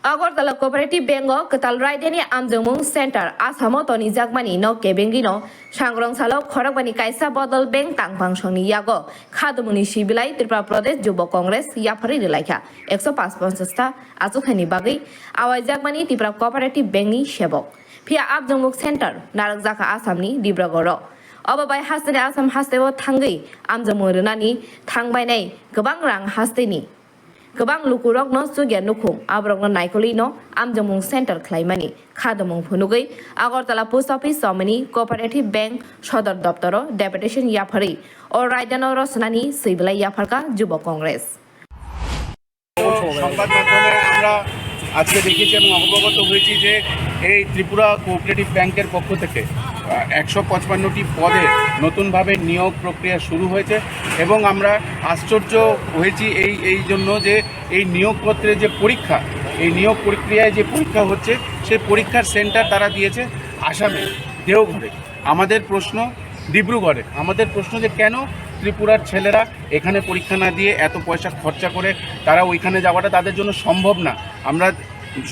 Agortala Cooperative Bengo, Katal Raideni Amdumung Center, Asamoto Nizakmani no Kebengino, sangrongsalo khorokba kaisa bodol beng tangphang songni yago khadumg swibulai Tripura Pradesh Jubo Congress yapharwi rilaikha 155 ta ajukhani bagui awaijakmani Tripura Cooperative Bank sebok phia Amdumung Center narakjaka Asamni Dibrugarh Obabai hasteni Asam hasteo thangui Amdumung rwnani thangbainai gobang rang hasteni Gobang lukurok no sugia nukhung abrok no naikoli no Amdumung Center khlaimani khadumg phunugui Agartala Post Office somani Cooperative Bank Shodor Doptoro Deputation yapharwi or Raidano Rosnani swibulai yapharka Jubo Congress সংবাদ মাধ্যমে আমরা আজকে দেখেছি এবং অবগত হয়েছি যে এই ত্রিপুরা কোঅপারেটিভ ব্যাংকের পক্ষ থেকে 155টি পদে নতুনভাবে নিয়োগ প্রক্রিয়া শুরু হয়েছে এবং আমরা আশ্চর্য হয়েছি এই জন্য যে এই নিয়োগপত্রের যে পরীক্ষা এই নিয়োগ প্রক্রিয়ায় যে পরীক্ষা হচ্ছে সেই পরীক্ষার সেন্টার তারা দিয়েছে আসামে দেওঘরে আমাদের প্রশ্ন ডিব্রুগড়ে আমাদের প্রশ্ন যে কেন ত্রিপুরার ছেলেরা এখানে পরীক্ষা না দিয়ে এত পয়সা খরচা করে তারা ওইখানে যাওয়াটা তাদের জন্য সম্ভব না আমরা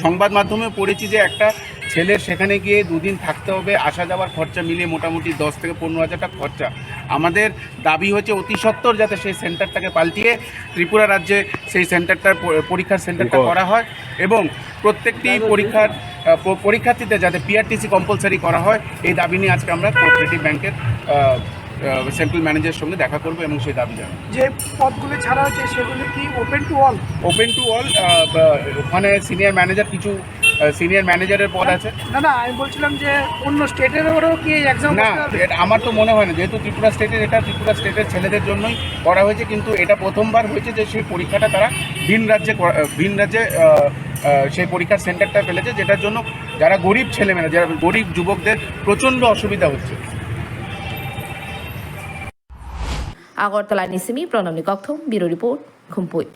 সংবাদ মাধ্যমে পড়েছি যে একটা ছেলের সেখানে গিয়ে দুদিন থাকতে হবে আসা যাওয়ার খরচা মিলিয়ে মোটামুটি 10 থেকে 15 হাজার টাকা খরচা আমাদের দাবি হচ্ছে অতি সত্বর যাতে সেই সেন্টারটাকে পাল্টিয়ে ত্রিপুরা রাজ্যে সেই সেন্টারটার পরীক্ষার সেন্টারটা করা হয় এবং প্রত্যেকটি পরীক্ষার্থীদের যাতে পিআরটিসি কম্পালসারি করা হয় এই দাবি নিয়ে আজকে আমরা কোঅপারেটিভ ব্যাংকের সেন্ট্রাল ম্যানেজারের সঙ্গে দেখা করবো এবং সেই দাবি জানাবো যে পদগুলো ছাড়া হচ্ছে সেগুলো কি ওপেন টু অল ওখানে সিনিয়র ম্যানেজার কিছু সিনিয়র ম্যানেজারের পদ আছে না আমি বলছিলাম যে অন্য স্টেটেরও কি এক্সাম না আমার তো মনে হয় না যেহেতু ত্রিপুরা স্টেটের ছেলেদের জন্যই করা হয়েছে কিন্তু এটা প্রথমবার হয়েছে যে সেই পরীক্ষাটা তারা ভিন রাজ্যে সেই পরীক্ষার সেন্টারটা ফেলেছে যেটার জন্য যারা গরিব ছেলেমেয়েরা যারা গরিব যুবকদের প্রচণ্ড অসুবিধা হচ্ছে Agortala Nisimi Pranam Nikokthum Bureau Report Khumpui